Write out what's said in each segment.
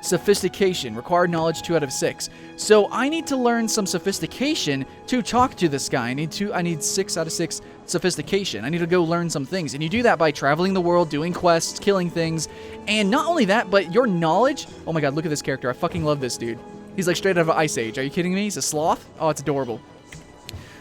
Sophistication. Required knowledge 2 out of 6. So I need to learn some sophistication to talk to this guy. I need 6 out of 6 sophistication. I need to go learn some things. And you do that by traveling the world, doing quests, killing things. And not only that, but your knowledge. Oh my god, look at this character. I fucking love this dude. He's like straight out of Ice Age. Are you kidding me? He's a sloth? Oh, it's adorable.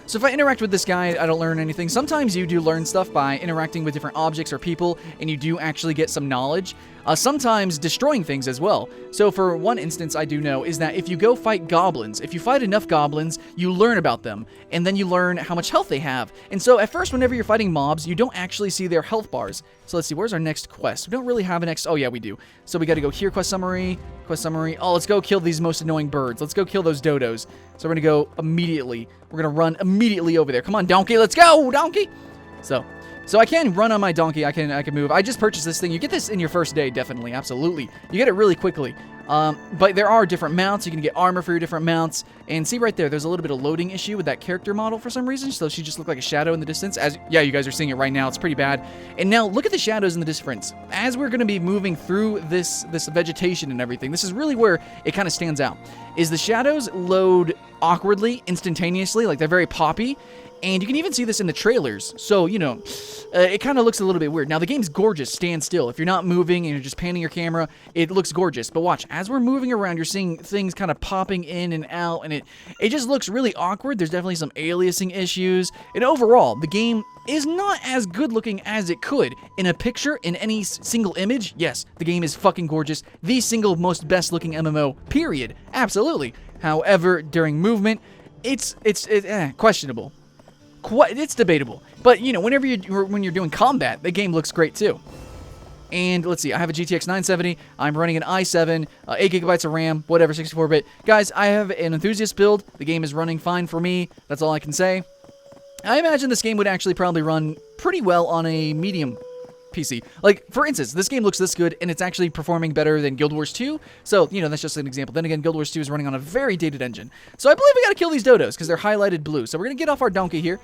So if I interact with this guy, I don't learn anything. Sometimes you do learn stuff by interacting with different objects or people, and you do actually get some knowledge. Sometimes destroying things as well. So for one instance I do know is that if you go fight goblins, if you fight enough goblins, you learn about them, and then you learn how much health they have. And so at first, whenever you're fighting mobs, you don't actually see their health bars. So let's see, where's our next quest? We don't really have a next... Oh yeah, we do. So we got to go here, quest summary. Oh, let's go kill these most annoying birds. Let's go kill those dodos. So we're going to go immediately. We're going to run immediately over there. Come on, donkey, let's go, donkey! So I can run on my donkey, I can move. I just purchased this thing. You get this in your first day, definitely, absolutely. You get it really quickly. But there are different mounts. You can get armor for your different mounts. And see right there, there's a little bit of loading issue with that character model for some reason. So she just looked like a shadow in the distance. Yeah, you guys are seeing it right now. It's pretty bad. And now look at the shadows in the difference. As we're going to be moving through this vegetation and everything, this is really where it kind of stands out. Is the shadows load awkwardly, instantaneously, like they're very poppy. And you can even see this in the trailers. So, you know, it kind of looks a little bit weird. Now, the game's gorgeous. Stand still. If you're not moving and you're just panning your camera, it looks gorgeous. But watch, as we're moving around, you're seeing things kind of popping in and out, and it just looks really awkward. There's definitely some aliasing issues. And overall, the game is not as good looking as it could. In a picture, in any single image, yes, the game is fucking gorgeous. The single most best looking MMO, period. Absolutely. However, during movement, it's questionable. It's debatable, but you know, when you're doing combat, the game looks great too. And let's see, I have a GTX 970. I'm running an i7, 8 gigabytes of RAM, whatever, 64-bit. Guys, I have an enthusiast build. The game is running fine for me. That's all I can say. I imagine this game would actually probably run pretty well on a medium PC. Like, for instance, this game looks this good, and it's actually performing better than Guild Wars 2. So, you know, that's just an example. Then again, Guild Wars 2 is running on a very dated engine. So I believe we gotta kill these dodos, because they're highlighted blue. So we're gonna get off our donkey here.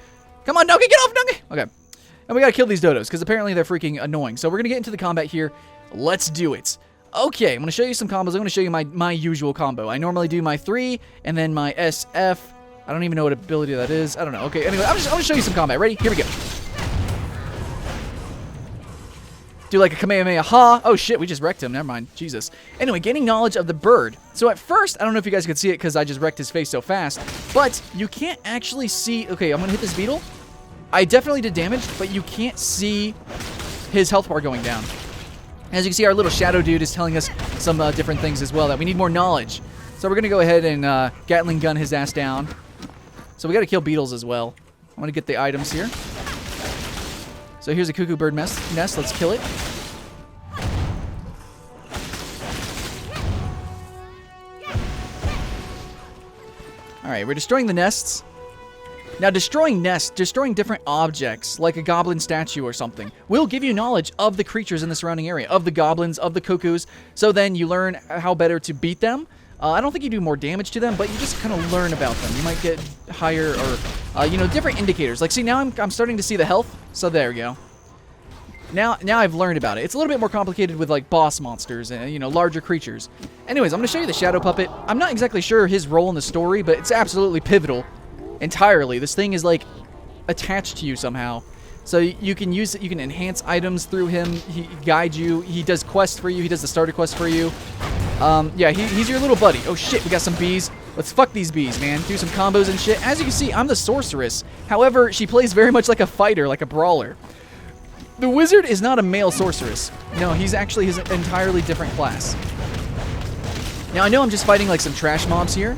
Come on, donkey, get off, donkey! Okay. And we gotta kill these dodos, because apparently they're freaking annoying. So we're gonna get into the combat here. Let's do it. Okay, I'm gonna show you some combos. I'm gonna show you my usual combo. I normally do my 3, and then my SF. I don't even know what ability that is. I don't know. Okay, anyway, I'm gonna show you some combat. Ready? Here we go. Do like a Kamehameha. Oh shit, we just wrecked him. Never mind. Jesus. Anyway, gaining knowledge of the bird. So at first, I don't know if you guys could see it because I just wrecked his face so fast, but you can't actually see... Okay, I'm gonna hit this beetle. I definitely did damage, but you can't see his health bar going down. As you can see, our little shadow dude is telling us some different things as well, that we need more knowledge. So we're gonna go ahead and Gatling gun his ass down. So we gotta kill beetles as well. I'm gonna get the items here. So here's a cuckoo bird nest. Let's kill it. Alright, we're destroying the nests. Now, destroying different objects, like a goblin statue or something, will give you knowledge of the creatures in the surrounding area, of the goblins, of the cuckoos, so then you learn how better to beat them. I don't think you do more damage to them, but you just kind of learn about them. You might get higher or, you know, different indicators. Like, see, now I'm starting to see the health, so there we go. Now I've learned about it. It's a little bit more complicated with, like, boss monsters and, you know, larger creatures. Anyways, I'm going to show you the Shadow Puppet. I'm not exactly sure his role in the story, but it's absolutely pivotal entirely. This thing is, like, attached to you somehow. So you can use it, you can enhance items through him, he guides you, he does quests for you, he does the starter quest for you. Yeah, he's your little buddy. Oh shit, we got some bees. Let's fuck these bees, man. Do some combos and shit. As you can see, I'm the sorceress. However, she plays very much like a fighter, like a brawler. The wizard is not a male sorceress. No, he's actually his entirely different class. Now, I know I'm just fighting like some trash mobs here.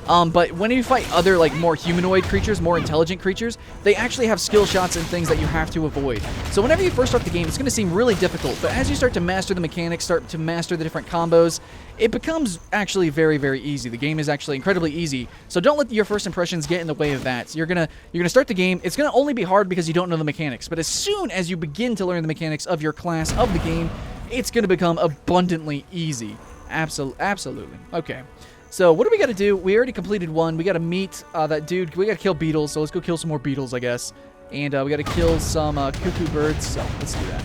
But when you fight other, like, more humanoid creatures, more intelligent creatures, they actually have skill shots and things that you have to avoid. So whenever you first start the game, it's going to seem really difficult, but as you start to master the mechanics, start to master the different combos, it becomes actually very, very easy. The game is actually incredibly easy, so don't let your first impressions get in the way of that. So you're gonna start the game. It's going to only be hard because you don't know the mechanics, but as soon as you begin to learn the mechanics of your class, of the game, it's going to become abundantly easy. Absolutely. Okay. So, what do we got to do? We already completed one. We got to meet that dude. We got to kill beetles, so let's go kill some more beetles, I guess. And we got to kill some cuckoo birds, so let's do that.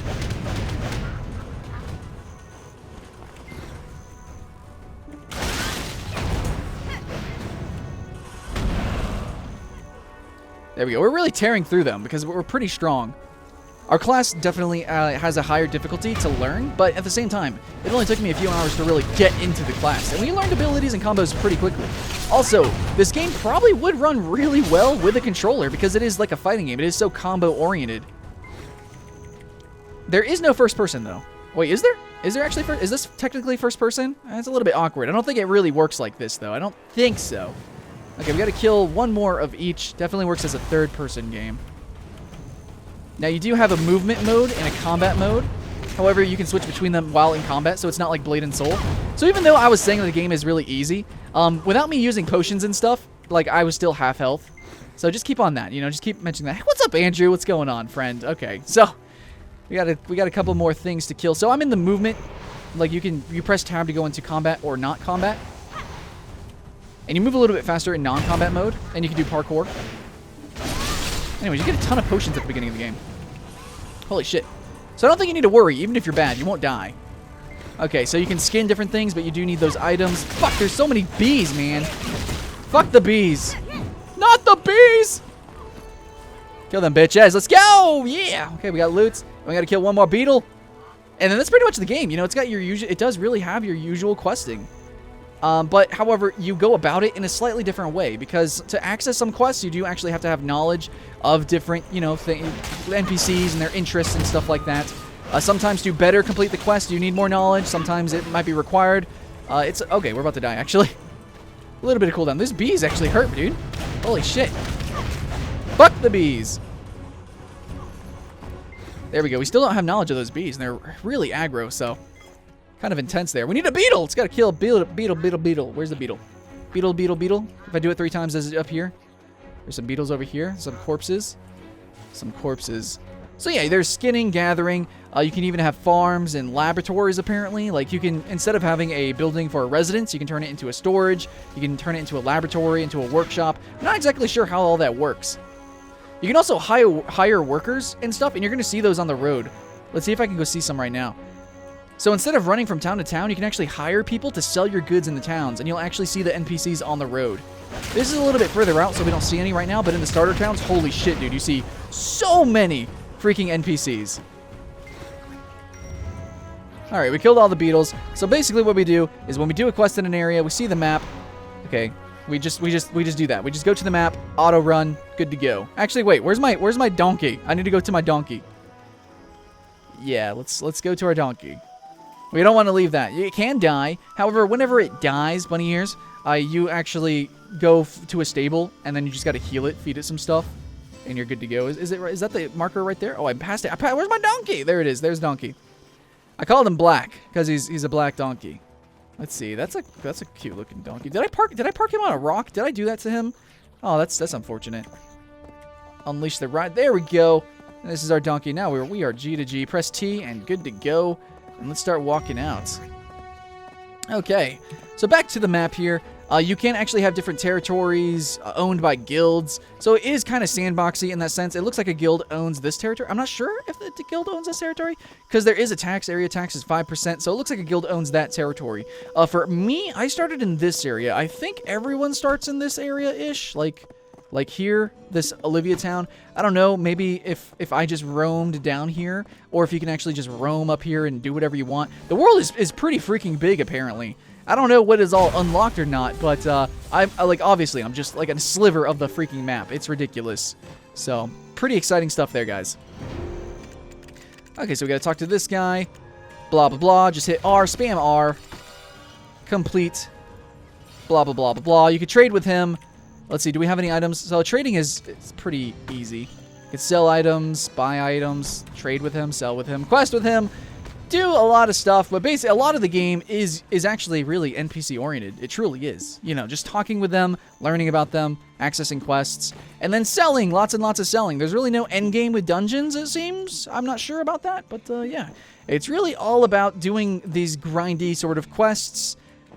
There we go. We're really tearing through them because we're pretty strong. Our class definitely has a higher difficulty to learn, but at the same time, it only took me a few hours to really get into the class, and we learned abilities and combos pretty quickly. Also, this game probably would run really well with a controller because it is like a fighting game. It is so combo-oriented. There is no first person, though. Wait, is there? Is there actually first? Is this technically first person? It's a little bit awkward. I don't think it really works like this, though. I don't think so. Okay, we got to kill one more of each. Definitely works as a third-person game. Now, you do have a movement mode and a combat mode. However, you can switch between them while in combat, so it's not like Blade and Soul. So even though I was saying that the game is really easy, without me using potions and stuff, like, I was still half health. So just keep on that, you know, just keep mentioning that. Hey, what's up, Andrew? What's going on, friend? Okay, so we got a couple more things to kill. So I'm in the movement. Like, you press tab to go into combat or not combat. And you move a little bit faster in non-combat mode, and you can do parkour. Anyways, you get a ton of potions at the beginning of the game. Holy shit. So I don't think you need to worry. Even if you're bad, you won't die. Okay, so you can skin different things, but you do need those items. Fuck, there's so many bees, man. Fuck the bees. Not the bees! Kill them bitches. Let's go! Yeah! Okay, we got loots. We gotta kill one more beetle. And then that's pretty much the game. You know, it's got your usual... It does really have your usual questing. But, however, you go about it in a slightly different way, because to access some quests, you do actually have to have knowledge of different, you know, NPCs and their interests and stuff like that. Sometimes to better complete the quest, you need more knowledge. Sometimes it might be required. Okay, we're about to die, actually. A little bit of cooldown. These bees actually hurt, dude. Holy shit. Fuck the bees. There we go. We still don't have knowledge of those bees, and they're really aggro, so... Kind of intense there. We need a beetle! It's got to kill a beetle, beetle. Where's the beetle? Beetle, beetle, beetle. If I do it 3 times, is it up here? There's some beetles over here. Some corpses. Some corpses. So yeah, there's skinning, gathering. You can even have farms and laboratories, apparently. Like, you can, instead of having a building for a residence, you can turn it into a storage. You can turn it into a laboratory, into a workshop. I'm not exactly sure how all that works. You can also hire workers and stuff, and you're going to see those on the road. Let's see if I can go see some right now. So instead of running from town to town, you can actually hire people to sell your goods in the towns, and you'll actually see the NPCs on the road. This is a little bit further out, so we don't see any right now, but in the starter towns, holy shit, dude, you see so many freaking NPCs. Alright, we killed all the beetles. So basically what we do is when we do a quest in an area, we see the map. Okay, we just do that. We just go to the map, auto run, good to go. Actually, wait, where's my donkey? I need to go to my donkey. Yeah, let's go to our donkey. We don't want to leave that. It can die. However, whenever it dies, bunny ears, you actually go to a stable, and then you just got to heal it, feed it some stuff, and you're good to go. Is that the marker right there? Oh, I passed it. Where's my donkey? There it is. There's donkey. I called him Black because he's a black donkey. Let's see. That's a cute looking donkey. Did I park him on a rock? Did I do that to him? Oh, that's unfortunate. Unleash the ride. There we go. And this is our donkey. Now we are G to G. Press T and good to go. And let's start walking out. Okay, so back to the map here. You can actually have different territories owned by guilds. So it is kind of sandboxy in that sense. It looks like a guild owns this territory. I'm not sure if the guild owns this territory, because there is a tax. Area tax is 5%, so it looks like a guild owns that territory. For me, I started in this area. I think everyone starts in this area-ish, like here, this Olivia town. I don't know, maybe if I just roamed down here, or if you can actually just roam up here and do whatever you want. The world is pretty freaking big, apparently. I don't know what is all unlocked or not, but obviously, I'm just like a sliver of the freaking map. It's ridiculous. So, pretty exciting stuff there, guys. Okay, so we gotta talk to this guy. Blah, blah, blah. Just hit R, spam R. Complete. Blah, blah, blah, blah, blah. You could trade with him. Let's see, do we have any items? So trading is pretty easy. You can sell items, buy items, trade with him, sell with him, quest with him, do a lot of stuff, but basically a lot of the game is actually really NPC oriented. It truly is. You know, just talking with them, learning about them, accessing quests, and then selling, lots and lots of selling. There's really no end game with dungeons, it seems. I'm not sure about that, but yeah. It's really all about doing these grindy sort of quests,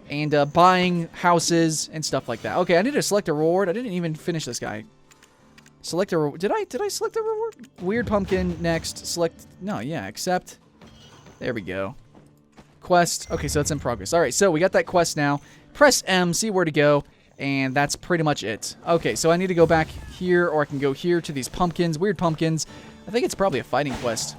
and buying houses and stuff like that. Okay, I need to select a reward. I didn't even finish this guy. Select a reward. Did I select a reward? Weird pumpkin. Next. Select. No, yeah, accept. There we go. Quest. Okay, so it's in progress. All right, so we got that quest now. Press M, see where to go. And that's pretty much it. Okay, so I need to go back here, or I can go here to these pumpkins, weird pumpkins. I think it's probably a fighting quest.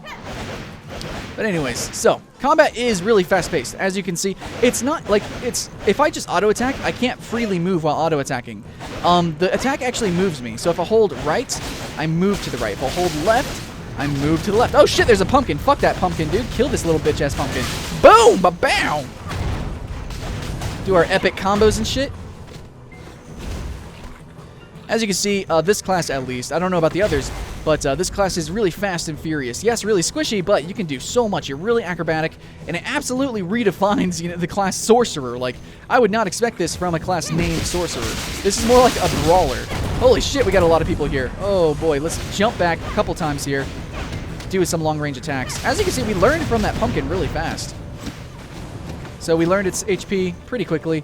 But anyways, so combat is really fast-paced. As you can see, it's not like if I just auto-attack, I can't freely move while auto-attacking. The attack actually moves me. So if I hold right, I move to the right. If I hold left, I move to the left. Oh shit, there's a pumpkin. Fuck that pumpkin, dude. Kill this little bitch-ass pumpkin. Boom! Ba-bow! Do our epic combos and shit. As you can see, this class at least, I don't know about the others, but this class is really fast and furious. Yes, really squishy, but you can do so much. You're really acrobatic, and it absolutely redefines, you know, the class Sorcerer. Like, I would not expect this from a class named Sorcerer. This is more like a brawler. Holy shit, we got a lot of people here. Oh boy, let's jump back a couple times here. Do some long-range attacks. As you can see, we learned from that pumpkin really fast. So we learned its HP pretty quickly,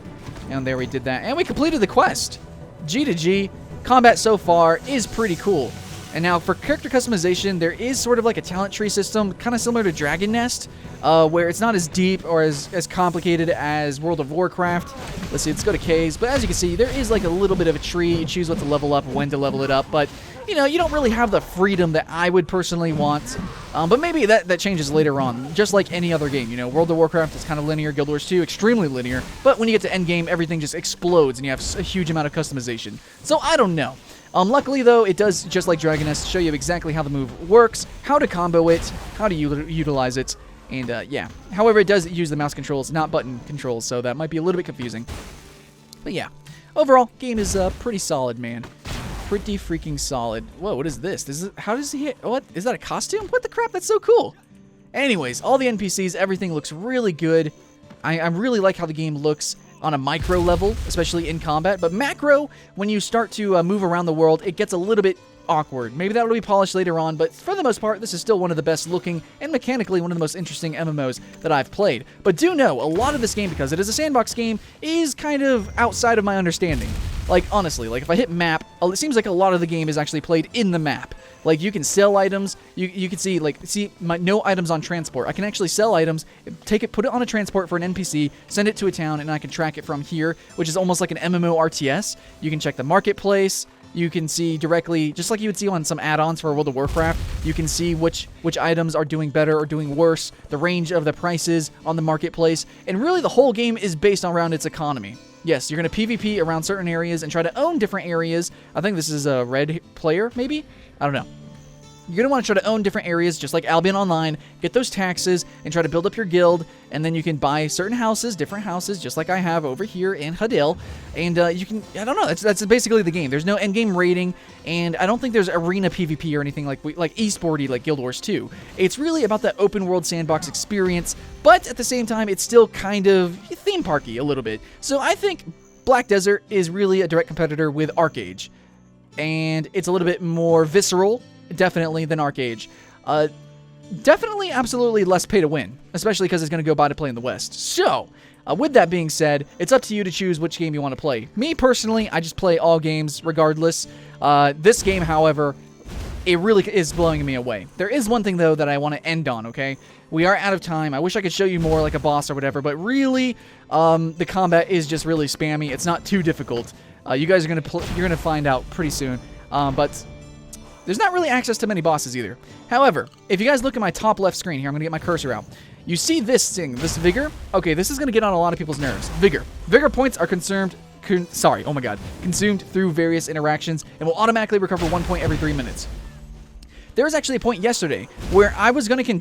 and there we did that. And we completed the quest. G to G. Combat so far is pretty cool. And now for character customization, there is sort of like a talent tree system, kind of similar to Dragon Nest, where it's not as deep or as complicated as World of Warcraft. Let's see, let's go to K's. But as you can see, there is like a little bit of a tree. You choose what to level up, when to level it up. But, you know, you don't really have the freedom that I would personally want. But maybe that changes later on, just like any other game. You know, World of Warcraft is kind of linear, Guild Wars 2, extremely linear. But when you get to endgame, everything just explodes and you have a huge amount of customization. So I don't know. Luckily, though, it does, just like Dragon Nest, show you exactly how the move works, how to combo it, how to utilize it, and yeah. However, it does use the mouse controls, not button controls, so that might be a little bit confusing. But yeah, overall, game is pretty solid, man. Pretty freaking solid. Whoa, what is this? How does he hit? What? Is that a costume? What the crap? That's so cool. Anyways, all the NPCs, everything looks really good. I really like how the game looks on a micro level, especially in combat, but macro, when you start to move around the world, it gets a little bit awkward. Maybe that will be polished later on, but for the most part, this is still one of the best looking and mechanically one of the most interesting MMOs that I've played. But do know, a lot of this game, because it is a sandbox game, is kind of outside of my understanding. Like, honestly, like if I hit map, it seems like a lot of the game is actually played in the map. Like, you can sell items, you can see, like, no items on transport. I can actually sell items, take it, put it on a transport for an NPC, send it to a town, and I can track it from here, which is almost like an MMO RTS. You can check the marketplace. You can see directly, just like you would see on some add-ons for World of Warcraft, you can see which items are doing better or doing worse, the range of the prices on the marketplace, and really the whole game is based around its economy. Yes, you're going to PvP around certain areas and try to own different areas. I think this is a red player, maybe? I don't know. You're going to want to try to own different areas, just like Albion Online, get those taxes, and try to build up your guild, and then you can buy certain houses, different houses, just like I have over here in Hadil, and you can, I don't know, that's basically the game. There's no endgame rating, and I don't think there's arena PvP or anything like esporty like Guild Wars 2. It's really about that open world sandbox experience, but at the same time, it's still kind of theme parky a little bit. So I think Black Desert is really a direct competitor with ArcAge, and it's a little bit more visceral, definitely, than ArcAge. Definitely, absolutely less pay to win, especially because it's going to go by to play in the West. So, with that being said, it's up to you to choose which game you want to play. Me, personally, I just play all games regardless. This game, however, it really is blowing me away. There is one thing, though, that I want to end on, okay? We are out of time. I wish I could show you more like a boss or whatever, but really, the combat is just really spammy. It's not too difficult. You guys are you're going to find out pretty soon. But there's not really access to many bosses either. However, if you guys look at my top left screen here, I'm going to get my cursor out. You see this thing, this vigor? Okay, this is going to get on a lot of people's nerves. Vigor. Vigor points are consumed through various interactions and will automatically recover 1 point every 3 minutes. There was actually a point yesterday where I was actually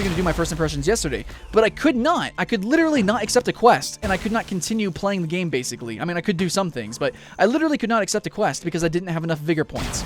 going to do my first impressions yesterday, but I could not. I could literally not accept a quest, and I could not continue playing the game, basically. I mean, I could do some things, but I literally could not accept a quest because I didn't have enough vigor points.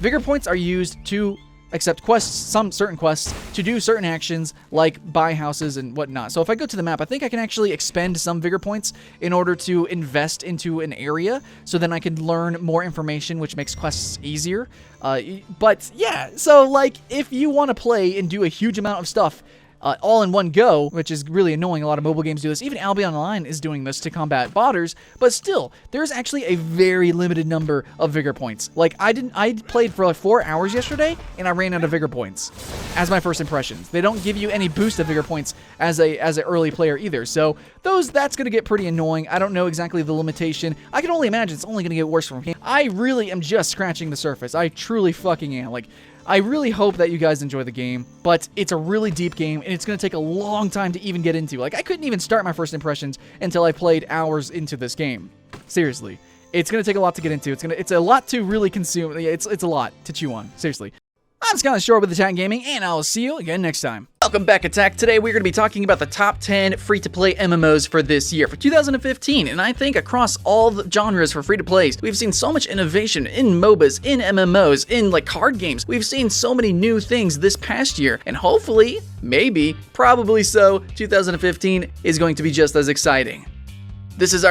Vigor points are used to accept quests, some certain quests, to do certain actions like buy houses and whatnot. So if I go to the map, I think I can actually expend some vigor points in order to invest into an area, so then I can learn more information, which makes quests easier. But yeah, so like if you want to play and do a huge amount of stuff, all in one go, which is really annoying. A lot of mobile games do this. Even Albion Online is doing this to combat botters, but still, there's actually a very limited number of vigor points. Like, I played for like 4 hours yesterday, and I ran out of vigor points as my first impressions. They don't give you any boost of vigor points as an early player either, so that's going to get pretty annoying. I don't know exactly the limitation. I can only imagine it's only going to get worse from here. I really am just scratching the surface. I truly fucking am. Like, I really hope that you guys enjoy the game, but it's a really deep game, and it's going to take a long time to even get into. Like, I couldn't even start my first impressions until I played hours into this game. Seriously. It's going to take a lot to get into. It's a lot to really consume. It's a lot to chew on. Seriously. I'm Scott Shore with Attack Gaming, and I'll see you again next time. Welcome back, Attack. Today we're going to be talking about the top 10 free-to-play MMOs for this year, for 2015, and I think across all the genres for free-to-plays, we've seen so much innovation in MOBAs, in MMOs, in like card games. We've seen so many new things this past year, and hopefully, maybe, probably so, 2015 is going to be just as exciting. This is our